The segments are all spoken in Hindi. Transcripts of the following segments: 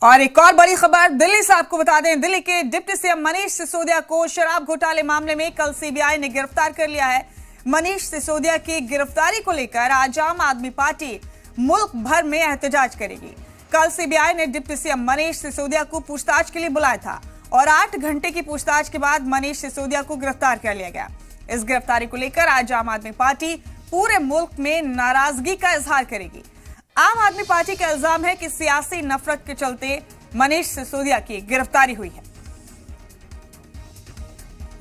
और एक और बड़ी खबर दिल्ली से आपको बता दें, दिल्ली के डिप्टी सीएम मनीष सिसोदिया को शराब घोटाले मामले में कल सीबीआई ने गिरफ्तार कर लिया है। मनीष सिसोदिया की गिरफ्तारी को लेकर आज आम आदमी पार्टी मुल्क भर में एहतजाज करेगी। कल सीबीआई ने डिप्टी सीएम मनीष सिसोदिया को पूछताछ के लिए बुलाया था और 8 घंटे की पूछताछ के बाद मनीष सिसोदिया को गिरफ्तार कर लिया गया। इस गिरफ्तारी को लेकर आज आम आदमी पार्टी पूरे मुल्क में नाराजगी का इजहार करेगी। आम आदमी पार्टी का इल्जाम है कि सियासी नफरत के चलते मनीष सिसोदिया की गिरफ्तारी हुई है।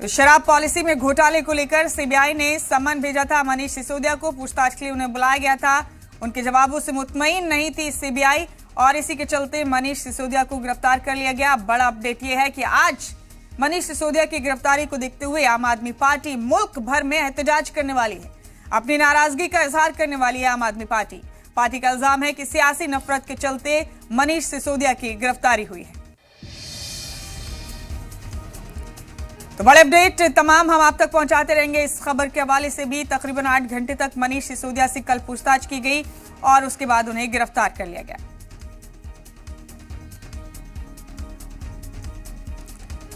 शराब पॉलिसी में घोटाले को लेकर सीबीआई ने समन भेजा था। मनीष सिसोदिया को पूछताछ के लिए उन्हें बुलाया गया था। उनके जवाबों से मुतमईन नहीं थी सीबीआई और इसी के चलते मनीष सिसोदिया को गिरफ्तार कर लिया गया। बड़ा अपडेट यह है कि आज मनीष सिसोदिया की गिरफ्तारी को देखते हुए आम आदमी पार्टी मुल्क भर में एहतजाज करने वाली है। अपनी नाराजगी का इजहार करने वाली है आम आदमी पार्टी। पार्टी का इल्जाम है कि सियासी नफरत के चलते मनीष सिसोदिया की गिरफ्तारी हुई है। तो बड़े अपडेट तमाम हम आप तक पहुंचाते रहेंगे। इस खबर के हवाले से भी तकरीबन 8 घंटे तक मनीष सिसोदिया से कल पूछताछ की गई और उसके बाद उन्हें गिरफ्तार कर लिया गया।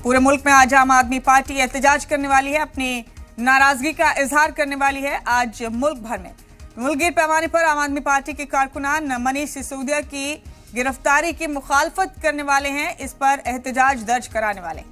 पूरे मुल्क में आज आम आदमी पार्टी एहतजाज करने वाली है, अपनी नाराजगी का इजहार करने वाली है। आज मुल्क भर में मुल्कगीर पैमाने पर आम आदमी पार्टी के कारकुनान मनीष सिसोदिया की गिरफ्तारी की मुखालफत करने वाले हैं। इस पर एहतजाज दर्ज कराने वाले हैं।